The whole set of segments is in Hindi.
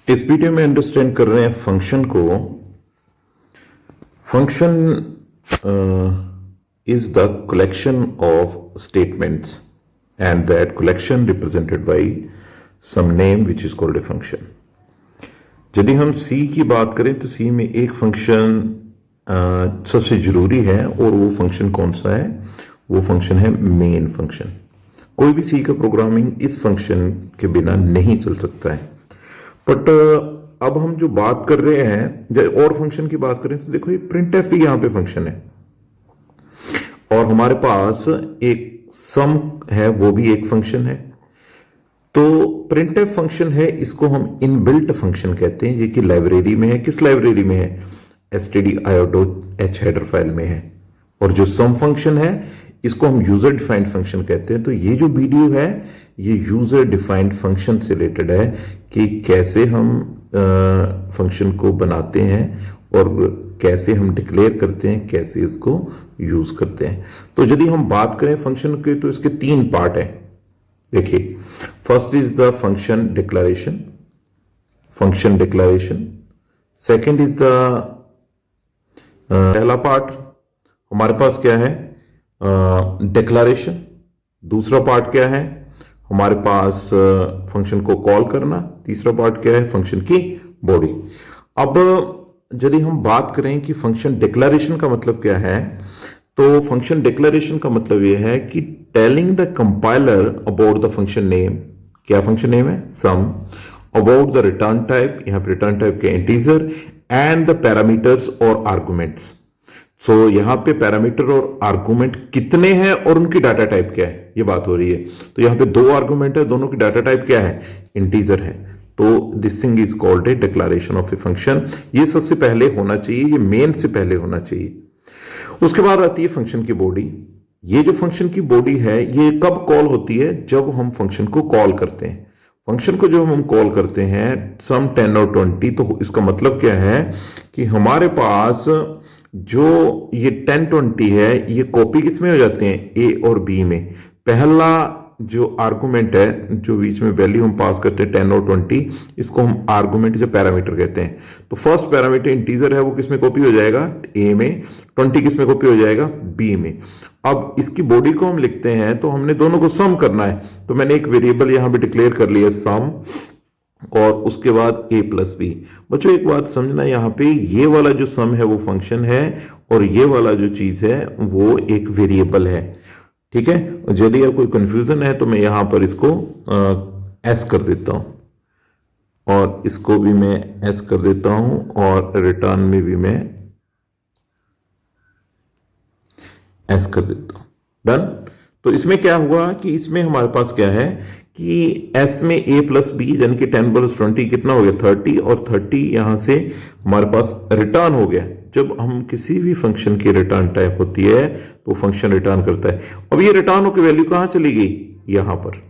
इस वीडियो में अंडरस्टैंड कर रहे हैं फंक्शन को। Function is the collection of statements and that collection represented by some name which is called a function. यदि हम सी की बात करें तो सी में एक फंक्शन सबसे जरूरी है और वो फंक्शन कौन सा है? वो फंक्शन है मेन फंक्शन। कोई भी सी का प्रोग्रामिंग इस फंक्शन के बिना नहीं चल सकता है। बट अब हम जो बात कर रहे हैं और फंक्शन की बात करें तो देखो ये प्रिंटफ भी यहां पे फंक्शन है और हमारे पास एक सम है, वो भी एक फंक्शन है। तो प्रिंटफ फंक्शन है, इसको हम इनबिल्ट फंक्शन कहते हैं। ये कि लाइब्रेरी में है। किस लाइब्रेरी में है? stdio.h हेडर फाइल में है। और जो सम फंक्शन है इसको हम यूजर डिफाइंड फंक्शन कहते हैं। तो ये जो वीडियो है ये यूजर डिफाइंड फंक्शन से रिलेटेड है कि कैसे हम फंक्शन को बनाते हैं और कैसे हम डिक्लेयर करते हैं, कैसे इसको यूज करते हैं। तो यदि हम बात करें फंक्शन के तो इसके तीन पार्ट हैं। देखिए, first is the function declaration, function declaration. Second is the पहला पार्ट हमारे पास क्या है? डिक्लेरेशन। दूसरा पार्ट क्या है हमारे पास? फंक्शन को कॉल करना। तीसरा पार्ट क्या है? फंक्शन की बॉडी। अब यदि हम बात करें कि फंक्शन डिक्लेरेशन का मतलब क्या है, तो फंक्शन डिक्लेरेशन का मतलब यह है कि telling the compiler about the function name. क्या फंक्शन नेम है? सम। अबाउट द रिटर्न टाइप, यहां पर रिटर्न टाइप के इंटीजर एंड द पैरामीटर्स और आर्गुमेंट्स। सो यहां पे पैरामीटर और आर्गुमेंट कितने हैं और उनकी डाटा टाइप क्या है, ये बात हो रही है। तो यहां पे दो आर्गुमेंट है, दोनों की डाटा टाइप क्या है? इंटीजर है। तो this thing is called A declaration of a function. ये सबसे पहले होना चाहिए, ये मेन से पहले होना चाहिए। उसके बाद आती है फंक्शन की बॉडी। ये जो फंक्शन की बॉडी है ये कब कॉल होती है? जब हम फंक्शन को कॉल करते हैं। फंक्शन को जो हम कॉल करते हैं सम 10 और 20, तो इसका मतलब क्या है कि हमारे पास जो ये 10 20 है ये कॉपी किसमें हो जाते हैं? ए और बी में। पहला जो आर्गुमेंट है, जो बीच में वैल्यू हम पास करते हैं 10 और 20, इसको हम आर्गुमेंट या पैरामीटर कहते हैं। तो फर्स्ट पैरामीटर इंटीजर है वो किसमें कॉपी हो जाएगा? ए में। 20 किसमें कॉपी हो जाएगा? बी में। अब इसकी बॉडी को हम लिखते हैं तो हमने दोनों को सम करना है। तो मैंने एक वेरिएबल यहां पे डिक्लेयर कर लिया सम और उसके बाद a प्लस बी। बच्चों एक बात समझना, यहाँ पे ये वाला जो सम है वो फंक्शन है और ये वाला जो चीज है वो एक वेरिएबल है। ठीक है, यदि कोई कंफ्यूजन है तो मैं यहां पर इसको एस कर देता हूं और इसको भी मैं एस कर देता हूं और रिटर्न में भी मैं एस कर देता हूं। डन। तो इसमें क्या हुआ कि इसमें हमारे पास क्या है कि s में a प्लस बी यानी कि 10 प्लस 20 कितना हो गया? 30। और 30 यहां से हमारे पास रिटर्न हो गया। जब हम किसी भी फंक्शन की रिटर्न टाइप होती है तो फंक्शन रिटर्न करता है। अब ये रिटर्न होकर वैल्यू कहां चली गई? यहां पर।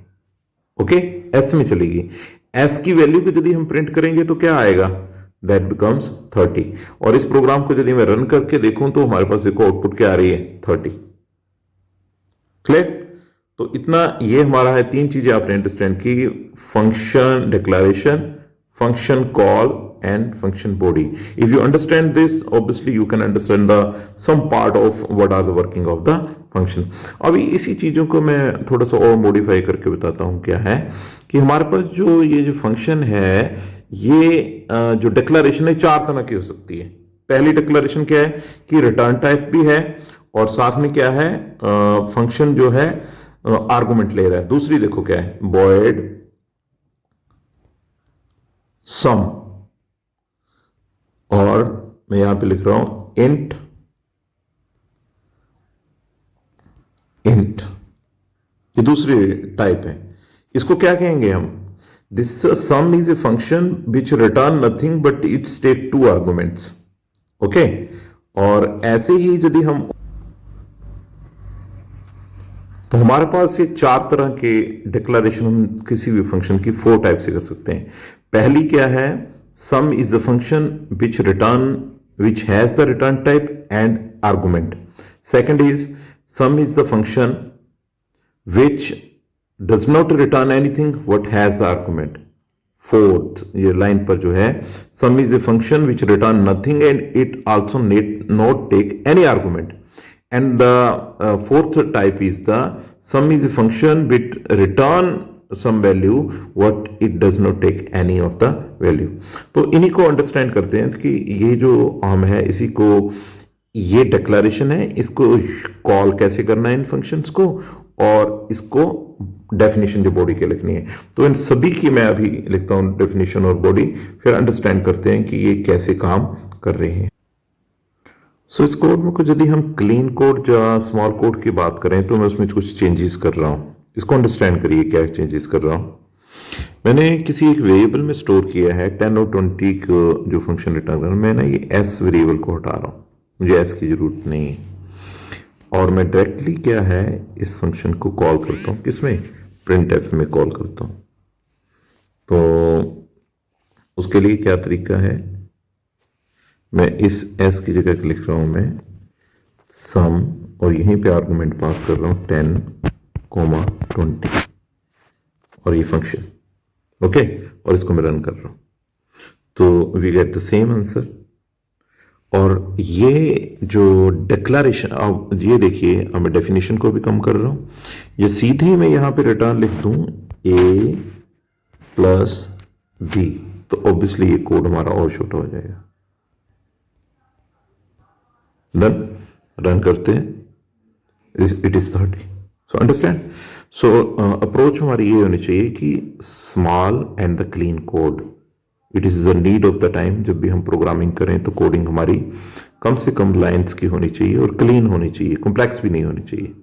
ओके, s में चली गई। s की वैल्यू को यदि हम प्रिंट करेंगे तो क्या आएगा? That becomes 30। और इस प्रोग्राम को यदि मैं रन करके देखूं तो हमारे पास देखो आउटपुट क्या आ रही है? 30। क्लियर? तो इतना ये हमारा है। तीन चीजें आपने अंडरस्टैंड की: function declaration, function call and function body. If you understand this obviously you can understand the some part of what are the working of the function. अभी इसी चीजों को मैं थोड़ा सा और मॉडिफाई करके बताता हूं। क्या है कि हमारे पास जो ये जो फंक्शन है ये जो डिक्लेरेशन है चार तरह की हो सकती है। पहली डिक्लेरेशन क्या है कि रिटर्न टाइप भी है और साथ में क्या है फंक्शन जो है आर्गुमेंट ले रहा है। दूसरी देखो क्या है? void सम, और मैं यहां पे लिख रहा हूं इंट इंट। ये दूसरी टाइप है। इसको क्या कहेंगे हम? This sum is a function which return nothing but it's take 2 arguments. Okay, और ऐसे ही यदि हम तो हमारे पास ये चार तरह के डिक्लेरेशन हम किसी भी फंक्शन की 4 टाइप से कर सकते हैं। पहली क्या है? Sum is the function which has the return type and argument. Second is sum is the function which does not return anything what has the argument. Fourth ये लाइन पर जो है, sum is a function which return nothing and it also not take any argument, and the fourth type is the sum is a function which return some value what it does not take any of the value। तो इन्हीं को अंडरस्टैंड करते हैं कि ये जो हम है इसी को, ये डिक्लेरेशन है, इसको कॉल कैसे करना है इन फंक्शंस को, और इसको डेफिनेशन जो बॉडी के लिखनी है। तो इन सभी की मैं अभी लिखता हूं डेफिनेशन और बॉडी, फिर अंडरस्टैंड करते हैं कि ये कैसे काम कर रहे हैं। सो इस कोड में कुछ यदि हम क्लीन कोड या स्मॉल कोड की बात करें तो मैं उसमें कुछ चेंजेस कर रहा हूं। इसको अंडरस्टैंड करिए क्या चेंजेस कर रहा हूं। मैंने किसी एक वेरिएबल में स्टोर किया है 10 और 20 को जो फंक्शन रिटर्न करना, मैं ना ये एस वेरिएबल को हटा रहा हूं, मुझे एस की जरूरत नहीं है, और मैं डायरेक्टली क्या है इस फंक्शन को कॉल करता हूं, किसमें, प्रिंट एफ में कॉल करता हूं। तो उसके लिए क्या तरीका है, मैं इस s की जगह लिख रहा हूं मैं सम, और यहीं पे आर्गुमेंट पास कर रहा हूं 10, 20 और ये फंक्शन ओके, और इसको मैं रन कर रहा हूं तो we get the same answer. और ये जो डिक्लेरेशन, अब ये देखिए अब मैं डेफिनेशन को भी कम कर रहा हूं, ये सीधे मैं यहां पे रिटर्न लिख दूं a प्लस b, तो ऑब्वियसली ये कोड हमारा और छोटा हो जाएगा। डन, रन करते हैं, it is 30। So understand, so approach हमारी ये होनी चाहिए कि small and the clean code, it is the need of the time. जब भी हम प्रोग्रामिंग करें तो कोडिंग हमारी कम से कम लाइंस की होनी चाहिए और क्लीन होनी चाहिए, कॉम्प्लेक्स भी नहीं होनी चाहिए।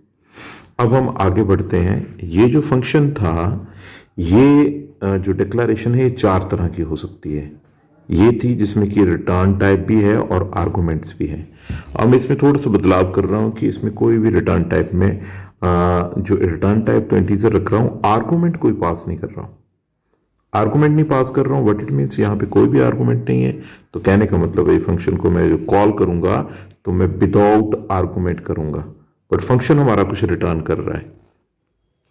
अब हम आगे बढ़ते हैं। ये जो फंक्शन था, ये जो डिक्लेरेशन है, ये 4 तरह की हो सकती है। ये थी जिसमें कि रिटर्न टाइप भी है और आर्गुमेंट्स भी है। अब मैं इसमें थोड़ा सा बदलाव कर रहा हूं कि इसमें कोई भी रिटर्न टाइप में जो रिटर्न टाइप तो इंटीजर रख रहा हूं, आर्गुमेंट कोई पास नहीं कर रहा हूं, आर्गुमेंट नहीं पास कर रहा हूं। व्हाट इट मीन्स, यहां पे कोई भी आर्गुमेंट नहीं है, तो कहने का मतलब है फंक्शन को मैं जो कॉल करूंगा तो मैं विदाउट आर्गुमेंट करूंगा, बट फंक्शन हमारा कुछ रिटर्न कर रहा है,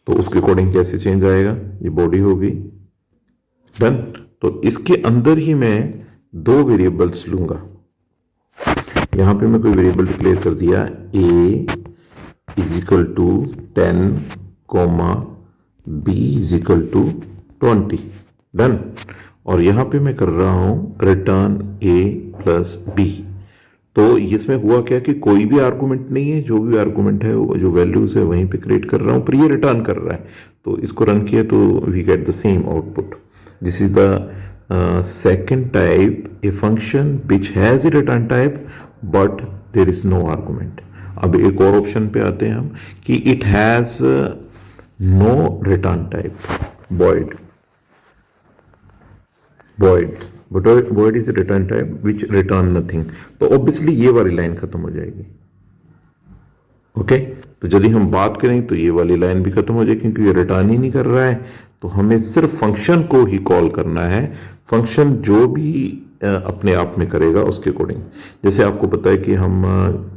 तो उसके अकॉर्डिंग कैसे चेंज आएगा, ये बॉडी होगी। डन, तो इसके अंदर ही मैं 2 वेरिएबल्स लूंगा। यहां पे मैं कोई वेरिएबल डिक्लेयर कर दिया a is equal to 10, b is equal to 20। Done, और यहां पे मैं कर रहा हूं रिटर्न a प्लस b। तो इसमें हुआ क्या कि कोई भी आर्गुमेंट नहीं है, जो भी आर्गुमेंट है वो जो वैल्यूज है वहीं पे क्रिएट कर रहा हूं, पर ये रिटर्न कर रहा है। तो इसको रन किया तो we get the same output. This is the second type, a function which has a return type but there is no argument। अब एक और ऑप्शन पे आते हैं हम कि it has no return type, void is a return type which return nothing। तो ऑब्वियसली ये वाली लाइन खत्म हो जाएगी। ओके, तो यदि हम बात करें तो ये वाली लाइन भी खत्म हो जाएगी, क्योंकि ये रिटर्न ही नहीं कर रहा है। तो हमें सिर्फ फंक्शन को ही कॉल करना है, फंक्शन जो भी अपने आप में करेगा उसके अकॉर्डिंग। जैसे आपको पता है कि हम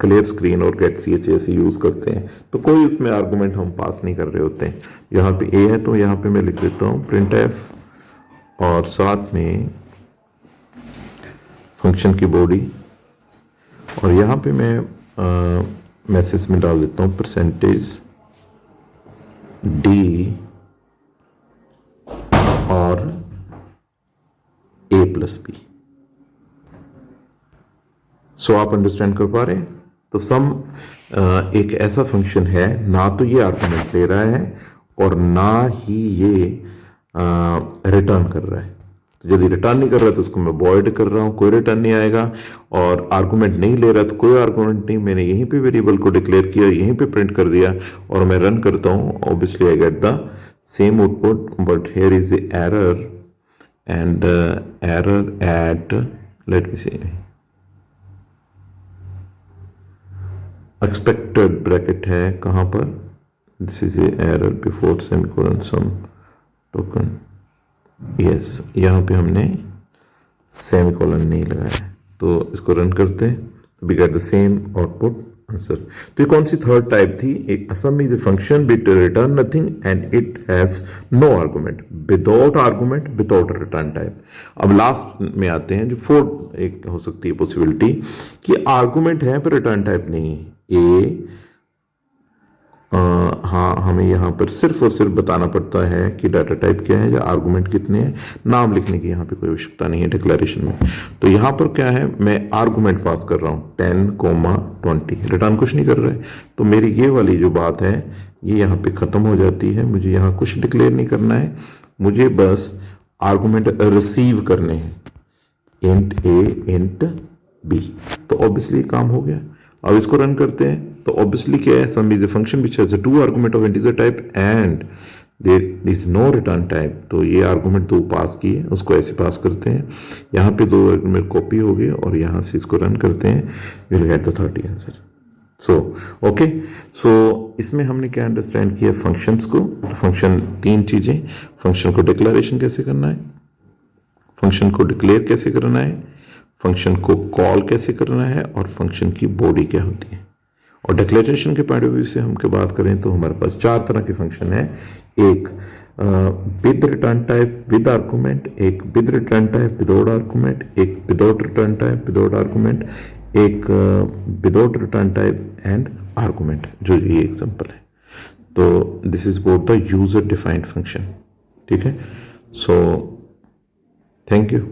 क्लियर स्क्रीन और गेट ch ऐसे यूज करते हैं, तो कोई उसमें आर्गुमेंट हम पास नहीं कर रहे होते हैं। यहाँ पे a है तो यहाँ पे मैं लिख देता हूँ प्रिंट एफ, और साथ में फंक्शन की बॉडी, और यहाँ पे मैं मैसेज में डाल देता हूँ परसेंटेज d और a प्लस b। सो आप अंडरस्टैंड कर पा रहे हैं। तो सम एक ऐसा फंक्शन है, ना तो ये आर्गुमेंट ले रहा है और ना ही ये रिटर्न कर रहा है। तो यदि रिटर्न नहीं कर रहा है तो उसको मैं वॉइड कर रहा हूं, कोई रिटर्न नहीं आएगा। और आर्गुमेंट नहीं ले रहा तो कोई आर्गुमेंट नहीं, मैंने यहीं पे वेरिएबल को डिक्लेयर किया, यहीं पे प्रिंट कर दिया और मैं रन करता हूं। Obviously I get the same output, but here is the error, and error at, let me see, expected bracket है कहां पर, this is a error before semicolon some token, yes, यहां पे हमने सेमीकोलन नहीं लगाया है। तो इसको रन करते हैं तो we get the same output answer. तो ये कौन सी थर्ड टाइप थी? एक a sum is a function with return nothing and it has no argument, without argument, without return type. अब लास्ट में आते हैं जो फोर्थ एक हो सकती है पॉसिबिलिटी कि आर्गुमेंट है पर रिटर्न टाइप नहीं है। हाँ, हमें यहाँ पर सिर्फ और सिर्फ बताना पड़ता है कि डाटा टाइप क्या है या आर्गुमेंट कितने हैं, नाम लिखने की यहाँ पे कोई आवश्यकता नहीं है डिक्लेरेशन में। तो यहाँ पर क्या है, मैं आर्गुमेंट पास कर रहा हूँ 10, 20, रिटर्न कुछ नहीं कर रहे। तो मेरी ये वाली जो बात है ये यहाँ पे खत्म हो जाती है। मुझे यहाँ कुछ डिक्लेयर नहीं करना है, मुझे बस आर्गुमेंट रिसीव करने हैं, इंट ए इंट बी। तो ऑब्वियसली काम हो गया। अब इसको रन करते हैं तो ऑब्वियसली क्या है, sum is a function which has two argument of integer type and there is no return type. तो ये आर्गुमेंट दो पास किए, उसको ऐसे पास करते हैं, यहाँ पे दो आर्गुमेंट कॉपी हो गए और यहाँ से इसको रन करते हैं, will get the 30 answer. So okay, so इसमें हमने क्या अंडरस्टैंड किया फंक्शंस को। फंक्शन तीन चीजें, फंक्शन को डिक्लेरेशन कैसे करना है, फंक्शन को डिक्लेयर कैसे करना है, फंक्शन को कॉल कैसे करना है, और फंक्शन की बॉडी क्या होती है। और डिक्लेरेशन के पॉइंट ऑफ व्यू से हम क्या बात करें तो हमारे पास चार तरह के फंक्शन है। एक with return type with argument, एक with return type without argument, एक without return type without argument, एक without return type and argument, जो ये एग्जांपल है। तो this is both the user defined function. ठीक है, सो थैंक यू।